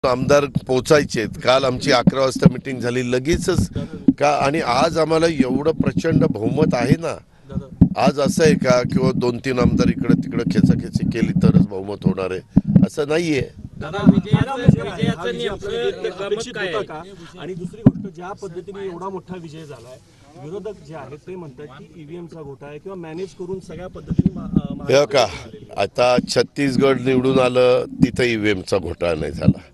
आमदार पोचायचे काल आमची 11 वाजता मीटिंग झाली लगेचच का आणि आज आम्हाला एवढं प्रचंड बहुमत आहे ना आज असं आहे का किंवा 2-3 आमदार इकडे तिकडे खेचाखेची केली तरच बहुमत होणार आहे असं नाहीये। आणि दुसरी गोष्ट ज्या पद्धतीने एवढा मोठा विजय झालाय विरोधक जे आहेत ते म्हणतात की ईव्हीएमचा घोटाळा आहे किंवा मॅनेज करून सगळ्या पद्धतीने हे का आता छत्तीसगड निवडून आलं तिथं ईव्हीएमचा घोटाळा नाही झाला।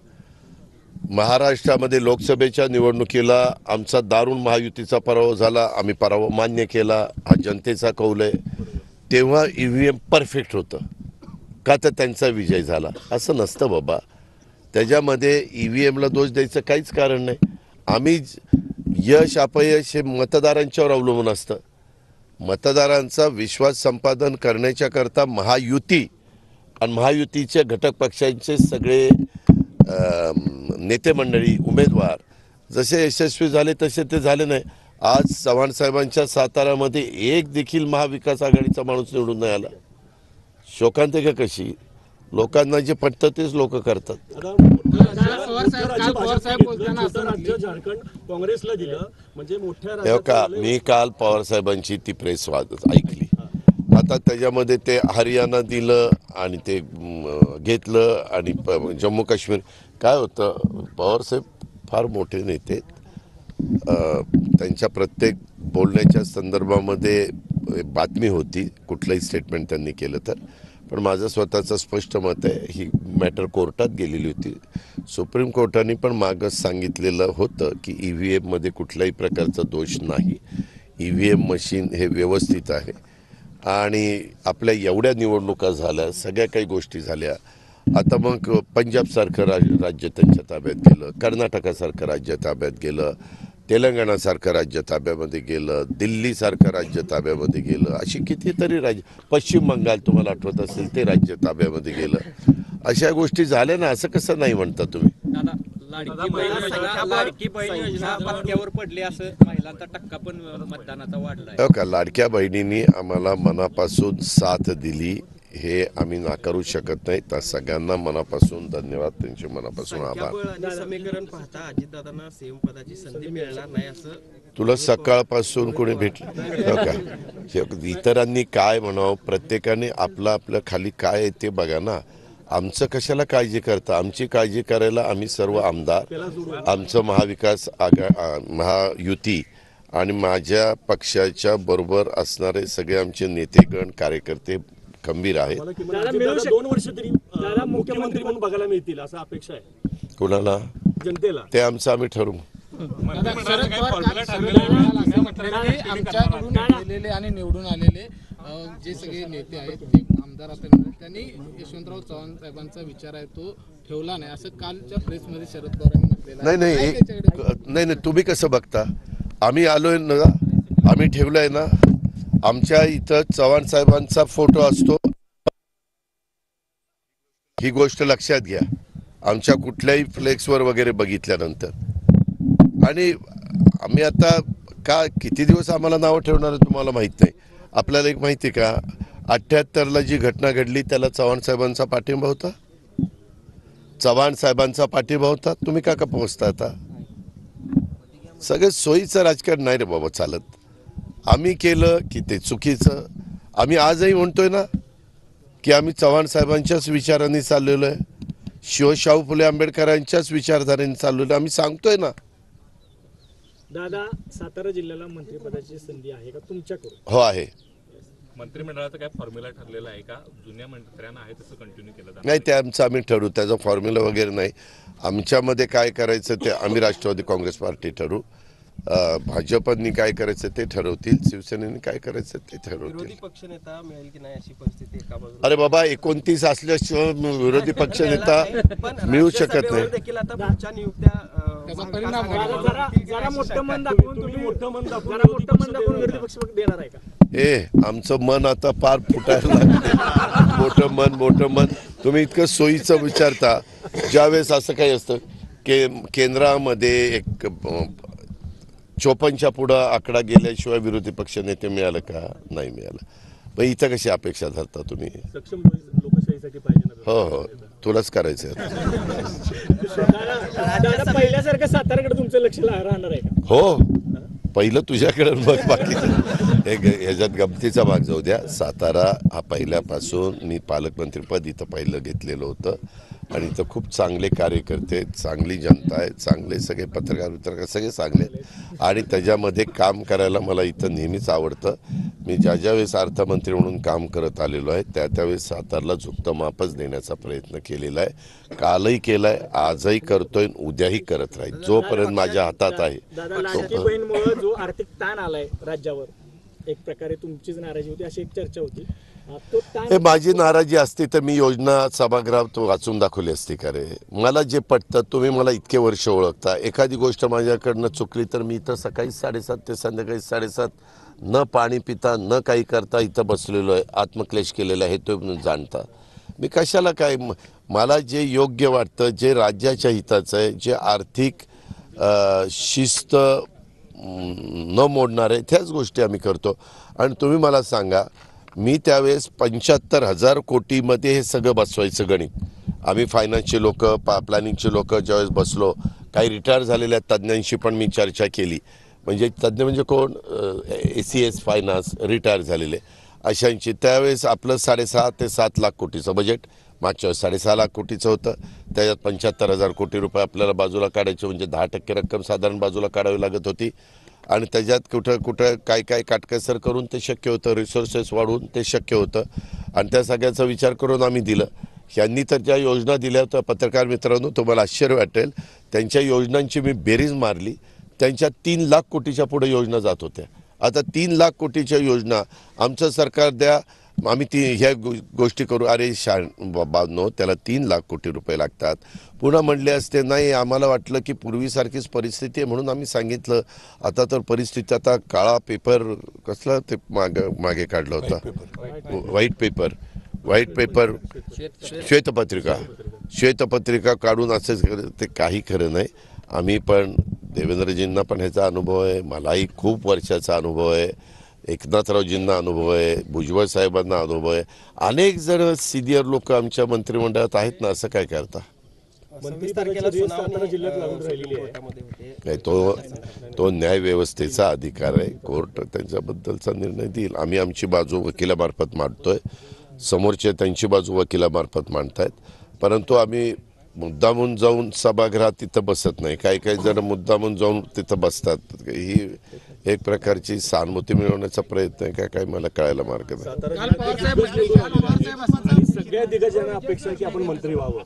महाराष्ट्रामध्ये लोकसभेच्या निवडणुकीला आमचा दारुण महायुतीचा पराभव झाला आम्ही पराभव मान्य केला हा जनतेचा कौल आहे तेव्हा ईव्हीएम परफेक्ट होतं का तर त्यांचा विजय झाला असं नसतं बाबा त्याच्यामध्ये ईव्हीएमला दोष द्यायचं काहीच कारण नाही। आम्ही यश अपयश हे मतदारांच्यावर अवलंबून असतं मतदारांचा विश्वास संपादन करण्याच्या करता महायुती आणि महायुतीचे घटक पक्षांचे सगळे नेते मंडळी उमेदवार जसे यशस्वी झाले तसे ते झाले नाही। आज चव्हाण साहेबांच्या साताऱ्यामध्ये एक देखील महाविकास आघाडीचा माणूस निवडून नाही आला। शोकांतिका कशी लोकांना जे पटतं तेच लोक करतात। काँग्रेसला दिलं म्हणजे मोठ्या का मी काल पवार साहेबांची ती प्रेस ऐकली आता त्याच्यामध्ये ते हरियाणा दिलं आणि ते घेतलं आणि जम्मू काश्मीर काय होतं पवारसाहेब फार मोठे नेते त्यांच्या प्रत्येक बोलण्याच्या संदर्भामध्ये बातमी होती कुठलंही स्टेटमेंट त्यांनी केलं तर पण माझं स्वतःचं स्पष्ट मत आहे ही मॅटर कोर्टात गेलेली होती सुप्रीम कोर्टाने पण मागं सांगितलेलं होतं की ईव्हीएममध्ये कुठल्याही प्रकारचा दोष नाही ईव्हीएम मशीन हे व्यवस्थित आहे आणि आपल्या एवढ्या निवडणुका झाल्या सगळ्या काही गोष्टी झाल्या आता मग पंजाबसारखं राज्य त्यांच्या ताब्यात गेलं कर्नाटकासारखं राज्य ताब्यात गेलं तेलंगणासारखं राज्य ताब्यामध्ये गेलं दिल्लीसारखं राज्य ताब्यामध्ये गेलं अशी कितीतरी राज्य पश्चिम बंगाल तुम्हाला आठवत असेल ते राज्य ताब्यामध्ये गेलं अशा गोष्टी झाल्या ना असं कसं नाही म्हणता तुम्ही लाडकी बहीण योजना पत्त्यावर पडली असं महिलांचा टक्का पण मतदानाचा वाढलाय हो का लाडक्या बहिणींनी आम्हाला मनापासून साथ दिली हे आम्ही नाकारू शकत नाही तर सगळ्यांना मनापासून धन्यवाद त्यांचे मनापासून आभार। समीकरण पाहता अजितदादांना सीएम पदाची संधी मिळणार नाही असं तुला सकाळपासून कोणी भेटलं हो का इतरांनी काय म्हणावं प्रत्येकाने आपलं आपलं खाली काय आहे ते बघा ना आमचं कशाला काळजी करता आमची काळजी करायला आम्ही सर्व आमदार आमचं महाविकास महायुती आणि माझ्या पक्षाच्या बरोबर असणारे सगळे आमचे नेतेगण कार्यकर्ते खंबीर आहेत। 2 वर्ष तरी मुख्यमंत्री म्हणून बघायला मिळतील असं अपेक्षा आहे कुणाला जनतेला ते आमचं आम्ही ठरवू। आमच्याकडून आणि निवडून आलेले जे सगळे नेते आहेत ते आमदार असतील त्यांनी यशवंतराव चव्हाण साहेबांचा विचार आहे तो ठेवला नाही असं कालच्या प्रेसमध्ये शरद पवारांनी म्हटलेलं नाही तुम्ही कसं बघता आम्ही आलोय ना आम्ही ठेवलंय ना आमच्या इथं चव्हाण साहेबांचा फोटो असतो ही गोष्ट लक्षात घ्या आमच्या कुठल्याही फ्लेक्सवर वगैरे बघितल्यानंतर आणि आम्ही आता का किती दिवस आम्हाला नावं ठेवणार आहे तुम्हाला माहित नाही आपल्याला एक माहिती का 78ला जी घटना घडली त्याला चव्हाण साहेबांचा पाठिंबा होता चव्हाण साहेबांचा पाठिंबा होता तुम्ही का पोहोचता आता सगळं सोयीचं राजकारण नाही रे बाबा चालत आम्ही केलं की ते चुकीचं आम्ही आजही म्हणतोय ना की आम्ही चव्हाण साहेबांच्याच विचारांनी चाललेलो आहे शाहू फुले आंबेडकरांच्याच विचारधारेने चाललेलो आम्ही सांगतोय ना। दादा सातारा जिल्ह्याला मंत्रिपदाची संधी आहे का तुमच्याकडून हो आहे मंत्रिमंडळाचा काय फॉर्म्युला ठरलेला आहे का जुन्या मंत्र्यांना आहे तसं कंटिन्यू केलं जातं नाही ते आमचं आम्ही ठरवू त्याचा फॉर्म्युला वगैरे नाही आमच्यामध्ये काय करायचं ते आम्ही राष्ट्रवादी काँग्रेस पार्टी ठरवू भाजपनी काय करायचं ते ठरवतील शिवसेनेने काय करायचं ते ठरवतील विरोधी पक्षनेता मिळेल की नाही अशी परिस्थिती एका बाजूला अरे बाबा 29 असल्याशिवाय विरोधी पक्ष नेता मिळू शकत नाही देखील आता पुढच्या नियुक्त्या त्याचा परिणाम जरा मोठं मन दाखवून तुम्ही मोठं मन दाखवून विरोधी पक्ष देणार आहे का आमचं मन आता फार फुटायला लागलं मोठं मन तुम्ही इतकं सोयीचं विचारता ज्यावेळेस असं काही असतं केंद्रामध्ये एक 54च्या पुढं आकडा गेल्याशिवाय विरोधी पक्ष नेते मिळालं का नाही मिळालं पण इथं कशी अपेक्षा धरता तुम्ही सक्षम लोकशाहीसाठी पाहिजे हो तुलाच करायचं आहे. दादा पहिल्यासारखं साताऱ्याकडे तुमचं लक्ष राहणार आहे का? हो, पहिलं तुझ्याकडे मग बाकीचं एक ह्याच्यात गमतीचा भाग जाऊ द्या. सातारा हा पहिल्यापासून मी पालकमंत्रीपद इथं पहिलं घेतलेलं होतं आणि इथं खूप चांगले कार्यकर्ते, चांगली जनता आहे, चांगले सगळे पत्रकार सगळे चांगले आहेत आणि त्याच्यामध्ये काम करायला मला इथं नेहमीच आवडतं. मी ज्या वेळेस अर्थमंत्री म्हणून काम करत आलेलो आहे त्यावेळेस सातारला झुकतं मापच देण्याचा प्रयत्न केलेला आहे. कालही केलाय, आजही करतोय, उद्याही करत राहील जोपर्यंत माझ्या हातात आहे. दादा लाडकी बहीणमुळे जो आर्थिक ताण आलाय राज्यावर, एक प्रकारे तुमचीच नाराजी होती अशी एक चर्चा होती. तो ताण हे माझी नाराजी असती तर मी योजना सभागृहात वाचून दाखवली असती का रे? मला जे पटतं, तुम्ही मला इतके वर्ष ओळखता, एखादी गोष्ट माझ्याकडनं चुकली तर मी इथं सकाळी 7:30 ते संध्याकाळी 7:30 न पाणी पिता न काही करता इथं बसलेलो आहे, आत्मक्लेश केलेला आहे, तो जाणता. मी कशाला काय, मला जे योग्य वाटतं, जे राज्याच्या हिताचं आहे, जे आर्थिक शिस्त न मोडणार आहे त्याच गोष्टी आम्ही करतो. आणि तुम्ही मला सांगा, मी त्यावेळेस 75,000 कोटीमध्ये हे सगळं बसवायचं गणित. आम्ही फायनान्सचे लोक, प्लॅनिंगचे लोक ज्यावेळेस बसलो, काही रिटायर झालेल्या तज्ज्ञांशी पण मी चर्चा केली. म्हणजे तज्ज्ञ म्हणजे कोण? ACS फायनान्स रिटायर झालेले अशांची. त्यावेळेस आपलं 6.5 ते 7 लाख कोटीचं बजेट, मागच्या वेळेस 6.5 लाख कोटीचं होतं. त्याच्यात 75,000 कोटी रुपये आपल्याला बाजूला काढायचे, म्हणजे 10% रक्कम साधारण बाजूला काढावी लागत होती. आणि त्याच्यात कुठं काय काटकसर करून ते शक्य होतं, रिसोर्सेस वाढवून ते शक्य होतं. आणि त्या सगळ्याचा विचार करून आम्ही दिलं. यांनी तर ज्या योजना दिल्या होत्या, पत्रकार मित्रांनो तुम्हाला आश्चर्य वाटेल, त्यांच्या योजनांची मी बेरीज मारली, त्यांच्या 3 लाख कोटीच्या पुढे योजना जात होत्या. आता 3 लाख कोटीच्या योजना आमचं सरकार द्या, आम्ही ह्या गोष्टी करू. अरे बाबनो, त्याला 3 लाख कोटी रुपये लागतात. पुन्हा म्हणले असते नाही, आम्हाला वाटलं की पूर्वीसारखीच परिस्थिती आहे म्हणून आम्ही सांगितलं. आता तर परिस्थिती, आता काळा पेपर कसला ते मागे काढला होता, व्हाईट पेपर श्वेतपत्रिका काढून असंच ते काही खरं नाही. आम्ही पण देवेंद्रजींना पण ह्याचा अनुभव आहे, मलाही खूप वर्षाचा अनुभव आहे, एकनाथरावजींना अनुभव आहे, भुजबळ साहेबांना अनुभव आहे, अनेक जण सिनियर लोक आमच्या मंत्रिमंडळात आहेत ना. असं काय करता? नाही, तो न्यायव्यवस्थेचा अधिकार आहे, कोर्ट त्यांच्याबद्दलचा निर्णय देईल. आम्ही आमची बाजू वकिलामार्फत मांडतोय, समोरचे त्यांची बाजू वकिलामार्फत मांडतायत. परंतु आम्ही मुद्दामून जाऊन सभागृहात तिथं बसत नाही. काही जण मुद्दामून जाऊन तिथं बसतात. ही एक प्रकारची सहानुभूती मिळवण्याचा प्रयत्न आहे का काय मला कळायला मार्ग नाही. सगळ्या दिग्गजांना अपेक्षा आहे की आपण मंत्री व्हावं.